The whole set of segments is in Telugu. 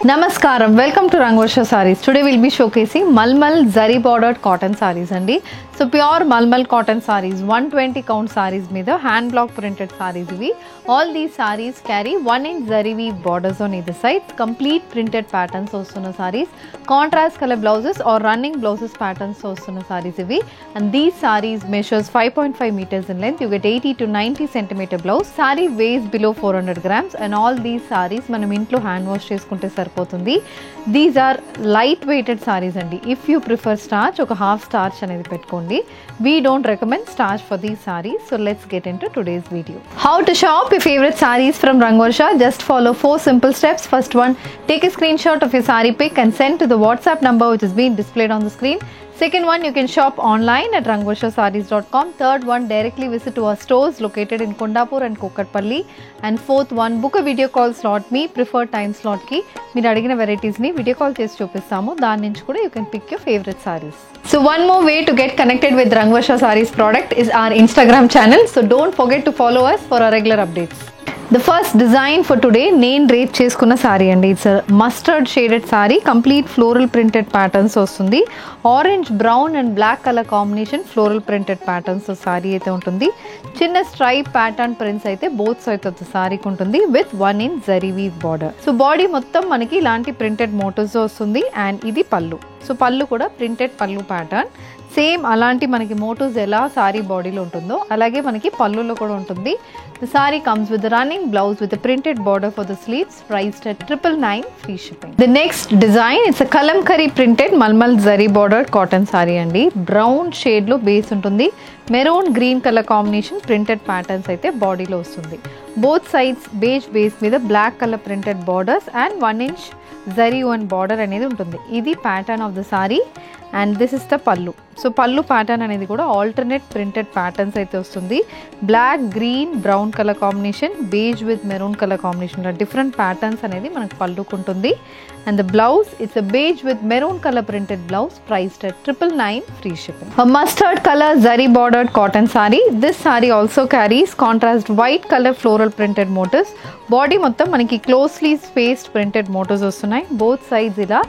Namaskaram, welcome to Rangvarsha Sarees. Today we'll be showcasing Malmal Zari bordered cotton sarees andi. So pure Malmal cotton sarees, 120 count sarees meeda hand block printed sarees ivi. All these sarees carry 1 inch zari weave borders on either side, complete printed patterns ostunna sarees, contrast color blouses or running blouses patterns ostunna sarees ivi. And these sarees measures 5.5 meters in length. You get 80 to 90 centimeter blouse. Saree weighs below 400 grams and all these sarees manam intlo hand wash cheskunte సరిపోతుంది. These are light weighted sarees అండి. ఇఫ్ యూ ప్రిఫర్ స్టార్చ్ ఒక హాఫ్ స్టార్చ్ అనేది పెట్టుకోండి. We don't recommend starch for these sarees. So let's get into today's video. How to shop your favorite sarees from Rangvarsha. Just follow 4 simple steps. First one, take a screenshot of your saree pic and send to the WhatsApp number which is being displayed on the screen. Second one, you can shop online at rangvarshasarees.com. Third one, directly visit to our stores located in Kondapur and Kokatpalli. And fourth one, book a video call slot. Me preferred time slot ki meer adigina varieties ni video call chesi chupistamu. Dani nunchi kuda you can pick your favorite sarees. So one more way to get connected with Rangvarsha Sarees product is our Instagram channel. So don't forget to follow us for our regular updates. The first design for today, నేను డ్రేప్ చేసుకున్న సారీ అండి. It's mustard shaded sari, complete floral printed patterns వస్తుంది. Orange, brown and black colour combination floral printed patterns sari అయితే ఉంటుంది. చిన్న స్ట్రైప్ ప్యాటర్న్ ప్రింట్స్ అయితే బోత్ సైడ్స్ ఆఫ్ ద సారీకి ఉంటుంది with 1 inch zari weave border. So body మొత్తం మనకి ఇలాంటి ప్రింటెడ్ మోటివ్స్ వస్తుంది. అండ్ ఇది పళ్ళు. సో పళ్ళు కూడా ప్రింటెడ్ పళ్ళు ప్యాటర్న్. సేమ్ అలాంటి మనకి మోటివ్స్ ఎలా సారీ బాడీలో ఉంటుందో అలాగే మనకి పళ్ళులో కూడా ఉంటుంది. The saree comes with a running blouse with a printed border for the sleeves, priced at 999 free shipping. The next design, it's a kalamkari printed malmal zari bordered cotton saree andi. Brown shade lo base untundi. Maroon green color combination printed patterns aithe body lo vastundi. Both sides beige base మీద black color printed borders and 1 inch zari one border అనేది ఉంటుంది. ఇది pattern of the saree and this is the pallu. So pallu pattern అనేది కూడా ఆల్టర్నేట్ ప్రింటెడ్ ప్యాటర్న్స్ అయితే వస్తుంది. Black, green, brown colour combination, beige with maroon colour combination, different patterns అనేది మనకు పళ్ళుకు ఉంటుంది. And the blouse it's a beige with maroon colour printed blouse, priced at 999 free shipping. Mustard colour zari bordered cotton saree. This saree also carries contrast white colour floral printed motifs. Body మొత్తం మనకి క్లోజ్లీ స్పేస్డ్ ప్రింటెడ్ మోటివ్స్ వస్తున్నాయి. బోత్ సైడ్స్ ఇలా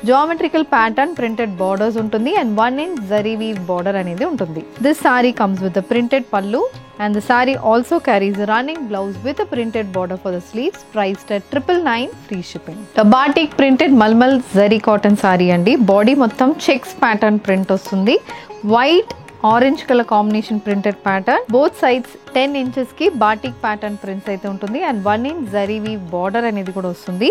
జామెట్రికల్ ప్యాటర్న్ ప్రింటెడ్ బార్డర్స్ ఉంటుంది and 1 inch zari weave border అనేది ఉంటుంది. This saree comes with a printed pallu and the saree also carries a running blouse with a printed border for the sleeves, priced at 999 free shipping. The batik printed malmal zari cotton saree అండి. బాడీ మొత్తం చెక్స్ ప్యాటర్న్ ప్రింట్ వస్తుంది. White, orange colour combination printed pattern. Both sides 10 inches కి బాటిక్ ప్యాటర్న్ ప్రింట్స్ అయితే ఉంటుంది and 1 inch zari weave border అనేది కూడా వస్తుంది.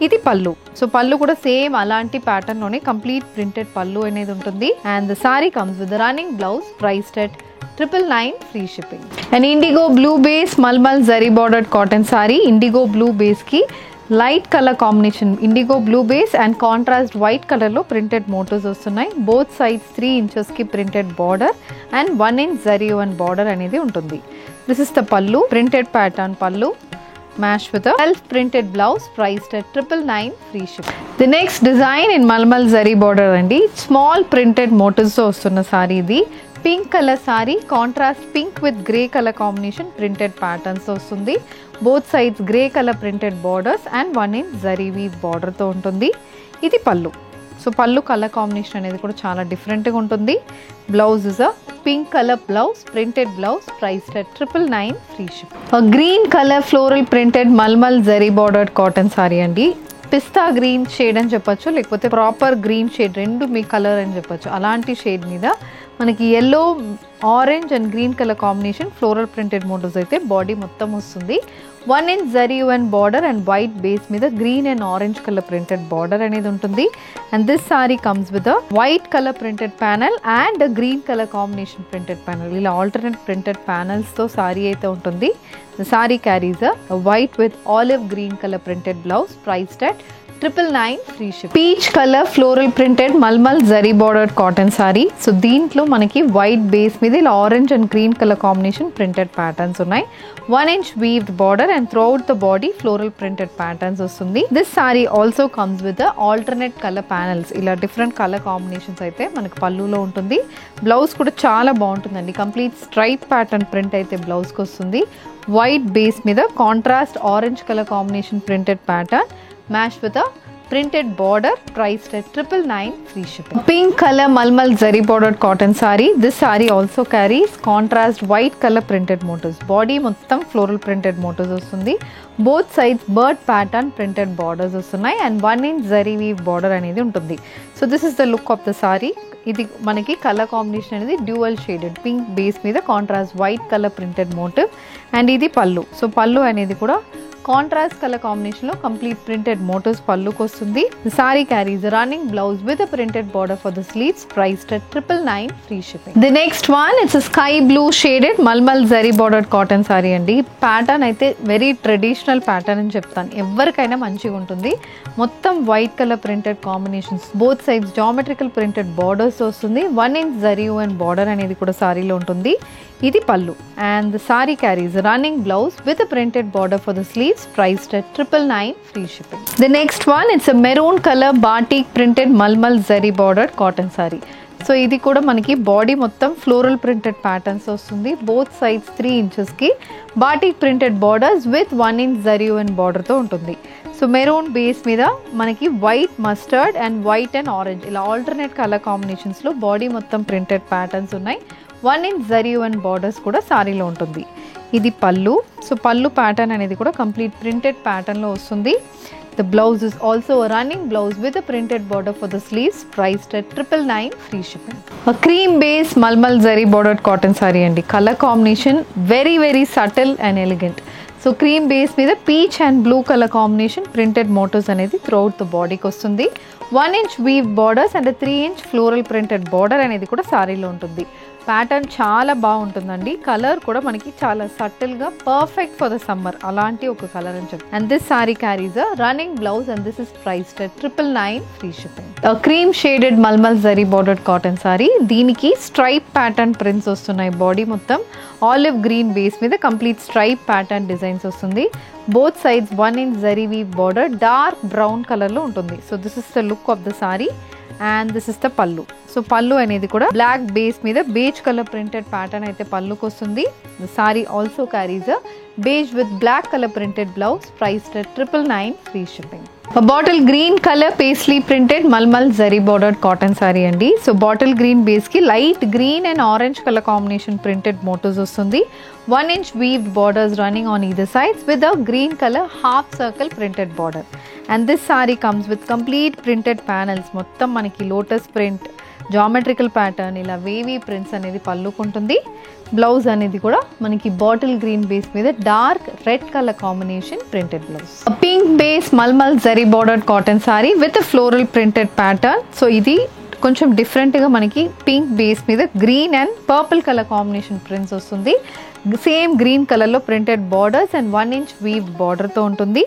ఇది పళ్ళు. సో పళ్ళు కూడా సేమ్ అలాంటి ప్యాటర్న్ లోనే కంప్లీట్ ప్రింటెడ్ పళ్ళు అనేది ఉంటుంది. And the sari comes with running blouse, priced at 999 free shipping. And indigo blue base malmal zari bordered cotton sari. Indigo blue base కి light colour combination, indigo blue base and contrast white colour లో ప్రింటెడ్ మోటివ్స్ వస్తున్నాయి. బోత్ సైడ్స్ 3 inches కి printed border and 1 inch zari woven border అనేది ఉంటుంది. This is the pallu, printed pattern pallu, matched with a self printed blouse, priced at 999 free shipping. The next design in malmal zari border andi. Small printed motifs తో వస్తున్న సారీ ఇది. Pink colour sari, contrast pink with grey colour combination printed patterns వస్తుంది. Both sides grey colour printed borders and 1 inch zari weave border తో ఉంటుంది. ఇది పళ్ళు. సో పళ్ళు కలర్ కాంబినేషన్ అనేది కూడా చాలా డిఫరెంట్గా ఉంటుంది. Blouse is a pink colour blouse, printed blouse, priced at 999 free ship. Green colour floral printed mulmul zari bordered cotton sorry అండి. పిస్తా గ్రీన్ షేడ్ అని చెప్పొచ్చు, లేకపోతే ప్రాపర్ గ్రీన్ షేడ్, రెండు మీ కలర్ అని చెప్పొచ్చు. అలాంటి షేడ్ మీద మనకి yellow, orange and green colour combination floral printed motifs అయితే బాడీ మొత్తం వస్తుంది. 1 inch zari woven border and white base మీద green and orange colour printed border అనేది ఉంటుంది. And this sari comes with a white colour printed panel and green colour combination printed panel. ఇలా ఆల్టర్నేట్ ప్రింటెడ్ ప్యానల్స్ తో సారీ అయితే ఉంటుంది. The saree carries a white with olive green color printed blouse, priced at 999 free shipping. Peach color floral printed malmal zari bordered cotton saree. So దీంట్లో మనకి వైట్ బేస్ మీద ఇలా orange and green colour combination printed patterns ఉన్నాయి. 1 inch weaved border and throughout the body floral printed patterns వస్తుంది. This saree also comes with the alternate color panels. ఇలా డిఫరెంట్ కలర్ కాంబినేషన్స్ అయితే మనకి పళ్ళులో ఉంటుంది. బ్లౌజ్ కూడా చాలా బాగుంటుందండి. కంప్లీట్ స్ట్రైప్ ప్యాటర్న్ ప్రింట్ అయితే బ్లౌజ్కి వస్తుంది. వైట్ బేస్ మీద contrast orange colour combination printed pattern match with a printed border, priced at 999, free shipping. Pink color malmal zari bordered cotton saree. This saree also carries contrast white color printed motifs. Body మొత్తం floral printed motifs వస్తుంది. Both sides bird pattern printed borders వస్తున్నాయి and 1 inch zari weave border అనేది ఉంటుంది. So this is the look of the saree. ఇది మనకి కలర్ కాంబినేషన్ అనేది డ్యూయల్ షేడెడ్ పింక్ బేస్ మీద contrast white colour printed motif and ఇది పళ్ళు. సో పళ్ళు అనేది కూడా కాంట్రాస్ట్ కలర్ కాంబినేషన్ లో కంప్లీట్ ప్రింటెడ్ మోటివ్స్ పళ్ళుకి వస్తుంది. The saree carries running blouse with a printed border for the sleeves, priced at 999, free shipping. The next one it's sky blue shaded mulmul zari bordered cotton sorry అండి. ప్యాటర్న్ అయితే వెరీ ట్రెడిషనల్ ప్యాటర్న్ అని చెప్తాను, ఎవరికైనా మంచిగా ఉంటుంది. మొత్తం white colour printed combinations, both sides geometrical printed borders వస్తుంది. 1 inch జరీ అండ్ బార్డర్ అనేది కూడా సారీలో ఉంటుంది. ఇది pallu and the sari carries running blouse with printed border for the sleeves, priced at 999, free shipping. The next one it's a maroon colour batik printed mulmul zari bordered cotton sorry. So ఇది కూడా మనకి బాడీ మొత్తం ఫ్లోరల్ ప్రింటెడ్ ప్యాటర్న్స్ వస్తుంది. బోత్ సైడ్స్ 3 inchesకి batik printed borders with 1 inch zari and బార్డర్తో ఉంటుంది. సో మెరూన్ బేస్ మీద మనకి white mustard and white and orange ఇలా ఆల్టర్నేట్ కలర్ కాంబినేషన్స్లో బాడీ మొత్తం ప్రింటెడ్ ప్యాటర్న్స్ ఉన్నాయి. 1 inch జరీ అండ్ బార్డర్స్ కూడా సారీలో ఉంటుంది. ఇది పళ్ళు. సో పళ్ళు ప్యాటర్న్ అనేది కూడా కంప్లీట్ ప్రింటెడ్ ప్యాటర్న్లో వస్తుంది. The blouse is also a running blouse with a printed border for the sleeves, priced at 999, free shipping. A cream base malmal zari bordered cotton saree and color combination very subtle and elegant. So cream base మీద peach and blue color combination printed motifs అనేది throughout the body కి వస్తుంది. 1 inch weave borders and a 3 inch floral printed border అనేది కూడా సారీలో ఉంటుంది. ప్యాటర్న్ చాలా బాగుంటుందండి. కలర్ కూడా మనకి చాలా సటిల్గా పర్ఫెక్ట్ ఫర్ ద సమ్మర్ అలాంటి ఒక కలర్ అని చెప్పి. And this saree carries a running blouse and this is priced at 999, free shipping. Cream shaded mulmul zari bordered cotton saree. దీనికి స్ట్రైప్ ప్యాటర్న్ ప్రింట్స్ వస్తున్నాయి. బాడీ మొత్తం ఆలివ్ గ్రీన్ బేస్ మీద కంప్లీట్ స్ట్రైప్ ప్యాటర్న్ డిజైన్స్ వస్తుంది. Both sides 1 inch zari weave border dark brown కలర్లో ఉంటుంది. So this is the look of the sorry and this is the pallu. So pallu అనేది కూడా బ్లాక్ బేస్ మీద బేజ్ కలర్ ప్రింటెడ్ ప్యాటర్న్ అయితే పళ్ళుకి వస్తుంది. The saree also carries a beige with black colour printed blouse, priced at 999, free shipping. Bottle green colour paisley printed mulmul zari bordered cotton sorry అండి. సో బాటిల్ గ్రీన్ బేస్ కి light green and orange colour combination printed motifs వస్తుంది. 1 inch weaved borders running on either sides with a green color half circle printed border. And this saree comes with complete printed panels. మొత్తం మనకి లోటస్ ప్రింట్, జామెట్రికల్ ప్యాటర్న్, ఇలా వేవీ ప్రింట్స్ అనేది పళ్ళుకుంటుంది. బ్లౌజ్ అనేది కూడా మనకి బాటిల్ గ్రీన్ బేస్ మీద dark red colour combination printed blouse. Pink base malmal zari bordered cotton sorry with floral printed pattern. So ఇది కొంచెం డిఫరెంట్గా మనకి పింక్ బేస్ మీద green and purple colour combination prints వస్తుంది. సేమ్ గ్రీన్ కలర్లో printed borders and 1 inch weave బార్డర్తో ఉంటుంది.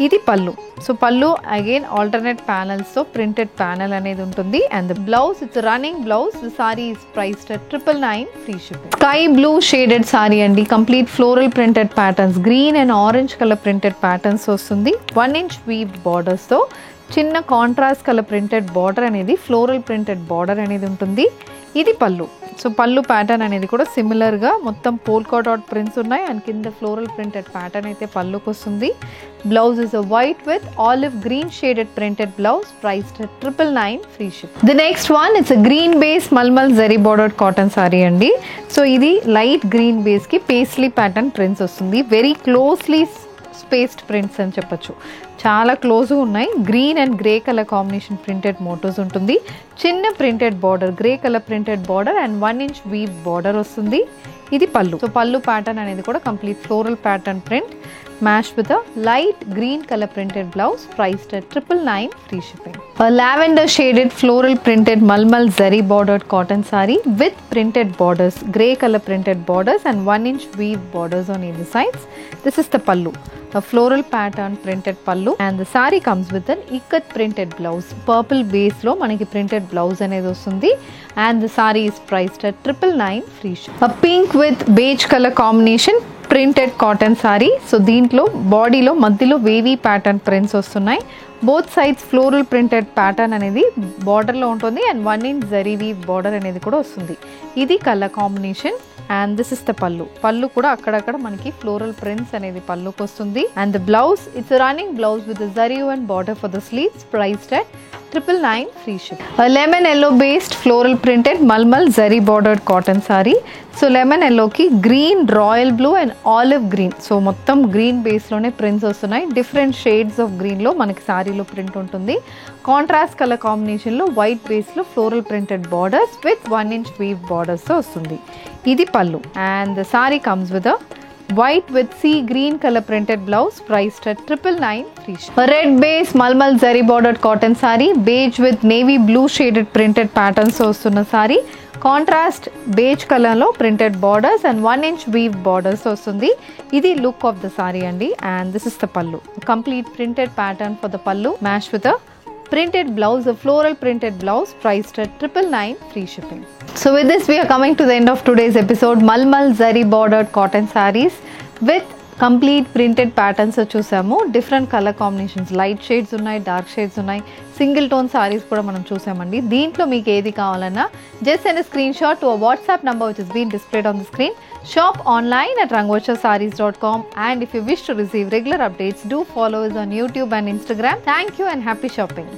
ఇది pallu. So pallu again alternate ప్యానల్స్తో printed panel అనేది ఉంటుంది. And the blouse it's running blouse. The sari is priced at 999, free shipping. Sky blue shaded sari అండి. Complete floral printed patterns, green and orange colour printed patterns వస్తుంది. 1 inch వీవ్ బార్డర్స్తో చిన్న కాంట్రాస్ట్ కలర్ ప్రింటెడ్ బార్డర్ అనేది ఫ్లోరల్ ప్రింటెడ్ బార్డర్ అనేది ఉంటుంది. ఇది పళ్ళు. సో పళ్ళు ప్యాటర్న్ అనేది కూడా సిమిలర్గా మొత్తం పోల్కా డాట్ ప్రింట్స్ ఉన్నాయి అండ్ కింద ఫ్లోరల్ ప్రింటెడ్ ప్యాటర్న్ అయితే పళ్ళుకి వస్తుంది. Blouse is a white with olive green shaded printed blouse, priced at 999, free ship. The next one it's a green base malmal zari bordered cotton sorry అండి. సో ఇది లైట్ గ్రీన్ బేస్కి పేస్లీ ప్యాటర్న్ ప్రింట్స్ వస్తుంది. వెరీ క్లోజ్లీ స్పేస్డ్ ప్రింట్స్ అని చెప్పచ్చు, చాలా క్లోజ్గా ఉన్నాయి. Green and grey colour combination printed motifs ఉంటుంది. చిన్న printed border, grey colour printed border and 1 inch weave border వస్తుంది. ఇది పళ్ళు. సో పళ్ళు ప్యాటర్న్ అనేది కూడా complete floral pattern print mash with a light green colour printed blouse, priced at 999, free shipping. Lavender shaded floral printed mulmul zari bordered cotton sorry with printed borders, grey colour printed borders and 1 inch weave borders on either sides. This is the pallu, a floral pattern printed pallu, and the saree comes with an ikat printed blouse. Purple base lo manaki printed blouse anedi ostundi, and the saree is priced at 999, free ship. A pink with beige color combination printed cotton sorry. So దీంట్లో బాడీలో మధ్యలో వేవీ ప్యాటర్న్ ప్రింట్స్ వస్తున్నాయి. Both sides floral printed pattern అనేది బార్డర్లో ఉంటుంది and 1 inch zari weave border అనేది కూడా వస్తుంది. ఇది colour combination and this is the pallu కూడా అక్కడక్కడ మనకి ఫ్లోరల్ ప్రింట్స్ అనేది పళ్ళుకి వస్తుంది. And the blouse, it's running blouse with zari and border for the sleeves, priced at 999 free ship. A lemon yellow based floral printed malmal zari bordered cotton saree. So lemon ఎల్లోకి green, royal blue and olive green, so మొత్తం గ్రీన్ బేస్లోనే ప్రింట్స్ వస్తున్నాయి. డిఫరెంట్ షేడ్స్ ఆఫ్ గ్రీన్లో మనకి శారీలో ప్రింట్ ఉంటుంది. కాంట్రాస్ట్ కలర్ కాంబినేషన్లో వైట్ బేస్లో floral printed borders with 1 inch weave బార్డర్స్తో వస్తుంది. ఇది pallu and the sari comes with white with sea green color printed blouse, priced at 999 free shipping. A red base malmal zari bordered cotton saree, beige with navy blue shaded printed patterns వస్తున్న saree. కాంట్రాస్ట్ బేజ్ కలర్లో printed borders and 1 inch weave borders వస్తుంది. ఇది లుక్ ఆఫ్ ద సారీ అండి. And this is the pallu, complete printed pattern for the pallu, match with printed blouse, a floral printed blouse, priced at 999 free shipping. So with this we are coming to the end of today's episode. Malmal zari bordered cotton sarees with complete printed patterns చూసాము. Different colour combinations, light shades ఉన్నాయి, డార్క్ షేడ్స్ ఉన్నాయి, సింగిల్ టోన్ సారీస్ కూడా మనం చూసామండి. దీంట్లో మీకు ఏది కావాలన్నా just send screen shot to WhatsApp number which is been displayed on the screen. Shop online at rangvarshasarees.com, and if you wish to receive regular updates, do follow us on YouTube and Instagram. Thank you and happy shopping.